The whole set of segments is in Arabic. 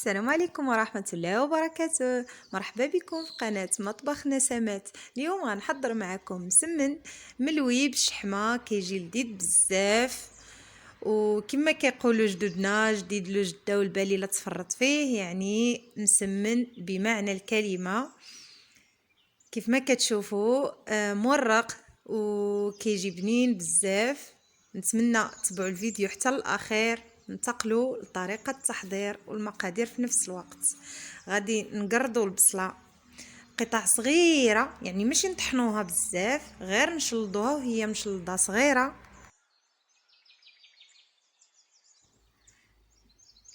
السلام عليكم ورحمة الله وبركاته. مرحبا بكم في قناة مطبخ نسمات. اليوم غنحضر معكم مسمن ملوي بالشحمة، كيجي لذيذ بزاف، وكما كيقولوا جدودنا جديد لو جدة والبالي لا تفرط فيه، يعني مسمن بمعنى الكلمة. كيف ما كتشوفوا مورق وكيجي بنين بزاف. نتمنى تتبعوا الفيديو حتى الاخير، ننتقلوا لطريقه التحضير والمقادير في نفس الوقت. غادي نقرضوا البصله قطع صغيره، يعني ماشي نطحنوها بزاف، غير نشلضوها وهي مشلضه صغيره.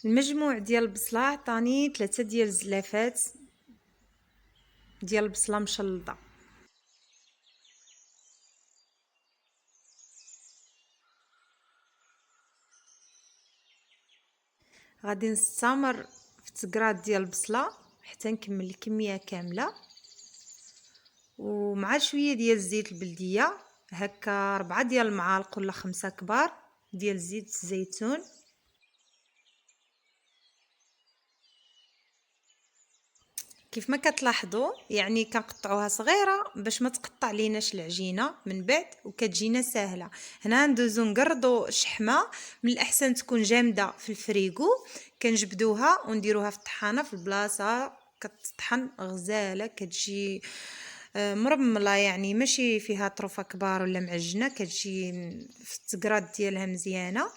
المجموع ديال البصله عطاني 3 ديال الزلافات ديال البصله مشلضه. غادي نستمر في تقراد ديال البصله حتى نكمل الكميه كامله، ومع شويه ديال الزيت البلديه، هكا 4 ديال المعالق ولا 5 كبار ديال زيت الزيتون. كيف ما كتلاحظوا يعني كنقطعوها صغيره باش ما تقطع ليناش العجينه من بعد وكتجينا ساهله. هنا ندوزو نقرضوا الشحمه، من الاحسن تكون جامده في الفريغو. كنجبدوها ونديروها في الطحانه في البلاصه كتطحن غزاله، كتجي مرمله، يعني ماشي فيها طروفه كبار ولا معجنه، كتجي في التقراد ديالها مزيانه،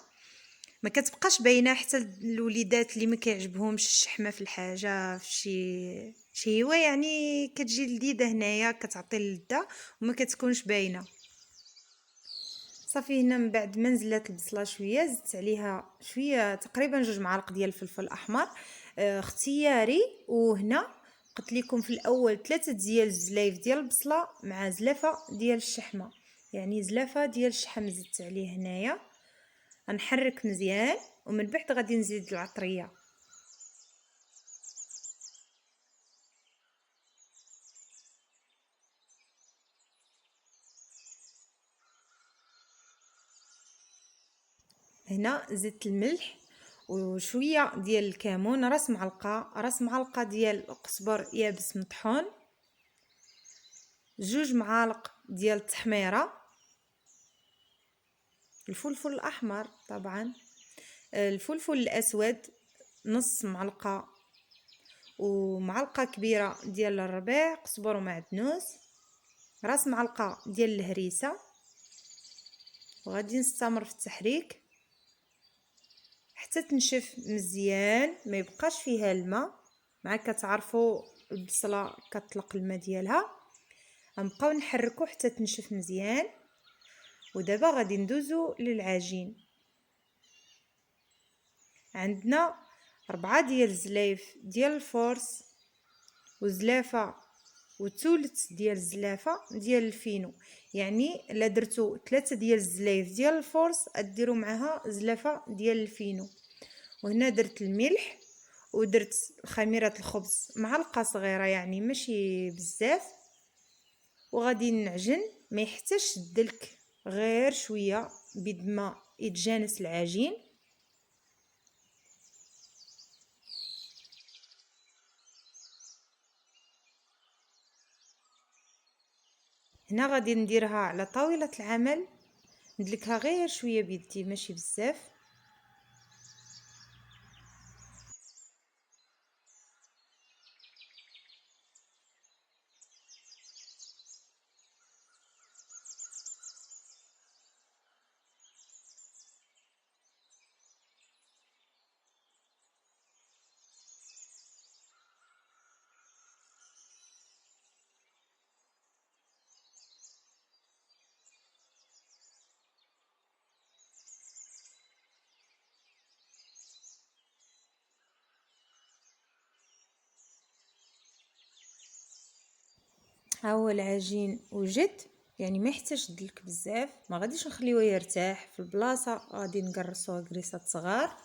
ما كتبقاش باينه حتى الوليدات اللي ما كيعجبهمش الشحمه في الحاجه في شي هو، يعني كتجي لذيذه هنايا، كتعطي اللذه وما كتكونش باينه. صافي هنا من بعد ما نزلات البصله شويه، زدت عليها شويه تقريبا 2 معالق ديال الفلفل الاحمر اختياري. وهنا قلت لكم في الاول 3 ديال الزلايف ديال البصله مع زلافه ديال الشحمه، يعني زلافه ديال الشحم زدت عليه هنايا. غنحرك مزيان ومن بعد غادي نزيد العطريه. هنا زدت الملح وشويه ديال الكمون، راس معلقه ديال القزبر يابس مطحون، 2 معالق ديال التحميره، الفلفل الاحمر طبعا، الفلفل الاسود نص معلقه، ومعلقه كبيره ديال الربيع قزبر ومعدنوس، راس معلقه ديال الهريسه. وغادي نستمر في التحريك حتى تنشف مزيان، ما يبقاش فيها الماء. مع كتعرفوا البصله كتطلق الماء ديالها. غنبقاو نحركو حتى تنشف مزيان. ودابا غادي ندوزو للعجين. عندنا 4 ديال الزلايف ديال الفورس، وزلافه وثلث ديال الزلافه ديال الفينو، يعني الا درتو 3 ديال الزلايف ديال الفورس اديروا معها زلافه ديال الفينو. وهنا درت الملح ودرت خميره الخبز معلقه صغيره، يعني ماشي بزاف. وغادي نعجن، ما يحتاجش الدلك، غير شويه بيد ما يتجانس العجين. هنا غادي نديرها على طاوله العمل، ندلكها غير شويه بيدي ماشي بزاف. ها هو العجين وجد، يعني ما يحتاج دلك بزاف، ما غاديش نخليوه يرتاح في البلاصه، غادي نقرصوه قريصات صغار.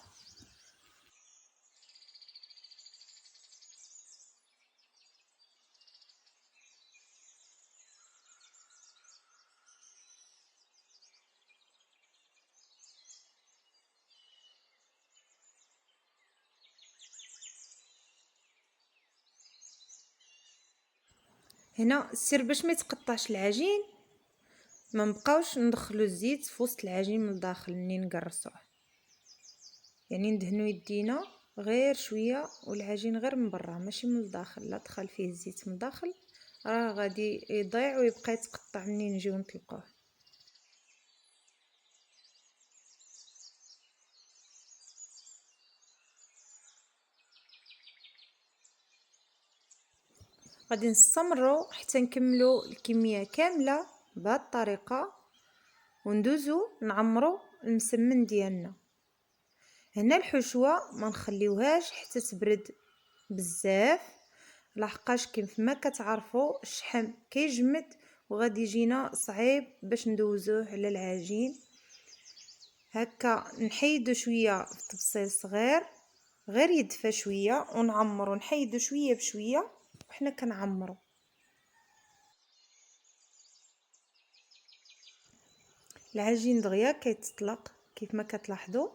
هنا السر باش ما يتقطعش العجين، ما نبقاوش ندخلوا الزيت في وسط العجين من الداخل منين نقرصوه، يعني ندهنوا يدينا غير شويه والعجين غير من برا ماشي من الداخل. لا دخل فيه الزيت من الداخل راه غادي يضيع ويبقى يتقطع منين نجيو نطلقوه. غادي نستمروا حتى نكملوا الكميه كامله بهذه الطريقه وندوزو نعمروا المسمن ديالنا. هنا الحشوه ما نخليوهاش حتى تبرد بزاف، لحقاش كيف ما كتعرفوا الشحم كيجمد وغادي يجينا صعيب باش ندوزوه على العجين. هكا نحيدو شويه في تبصيل صغير غير يدفى شويه ونعمرو، نحيدو شويه بشويه وحنا كنعمرو. العجين دغيا كيتطلق كيف ما كتلاحظوا،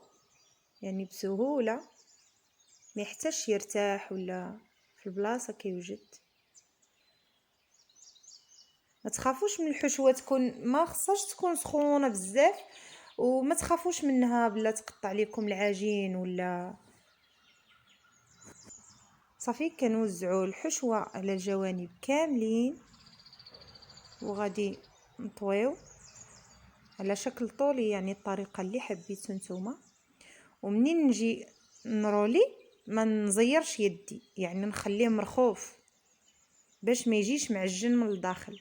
يعني بسهوله ما يحتاجش يرتاح ولا في البلاصه كيوجد. ما تخافوش من الحشوه تكون، ما خصهاش تكون سخونه بزاف، وما تخافوش منها بلا تقطع لكم العجين ولا. صافي كنوزعوا الحشوه على الجوانب كاملين وغادي نطويو على شكل طولي، يعني الطريقه اللي حبيتو نتوما. ومنين نجي نرولي ما نزيرش يدي، يعني نخليه مرخوف باش ما يجيش معجن من الداخل.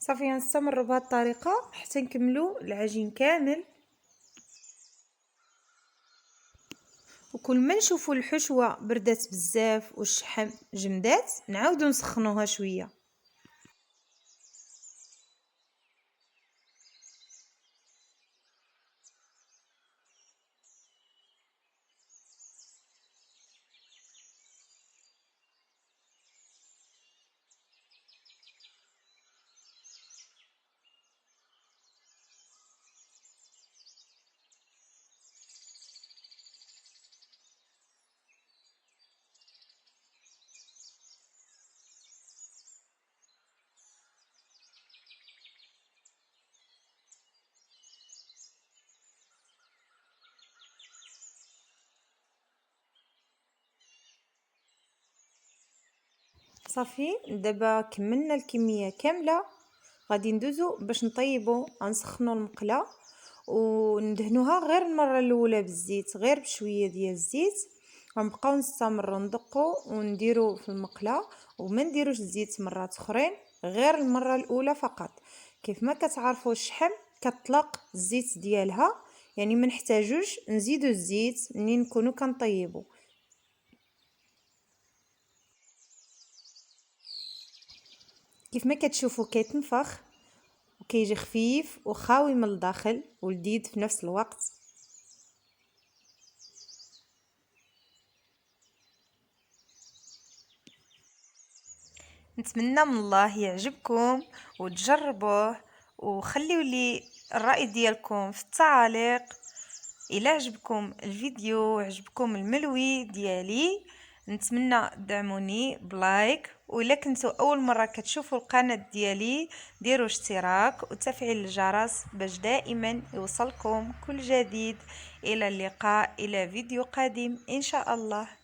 صافي نستمروا بهذه الطريقه حتى نكملوا العجين كامل. وكل ما نشوفوا الحشوه بردات بزاف والشحم جمدات نعاودوا نسخنوها شويه. صافي دابا كملنا الكميه كامله، غادي ندوزو باش نطيبو. غنسخنو المقله وندهنوها غير المره الاولى بالزيت، غير بشويه ديال الزيت. غنبقاو نستمروا ندقو ونديرو في المقله وما نديروش الزيت مرات اخرين، غير المره الاولى فقط. كيف ما كتعرفوا الشحم كتطلق الزيت ديالها، يعني ما نحتاجوش نزيدو الزيت منين نكونوا كنطيبوا. كيف ما كتشوفوا كيتنفخ وكيجي خفيف وخاوي من الداخل ولذيذ في نفس الوقت. نتمنى من الله يعجبكم وتجربوه، وخليوا لي الرأي ديالكم في التعاليق. الى عجبكم الفيديو وعجبكم الملوي ديالي نتمنى دعموني بلايك، وإلا كنتوا اول مره كتشوفوا القناه ديالي ديروا اشتراك وتفعيل الجرس باش دائما يوصلكم كل جديد. الى اللقاء، الى فيديو قادم ان شاء الله.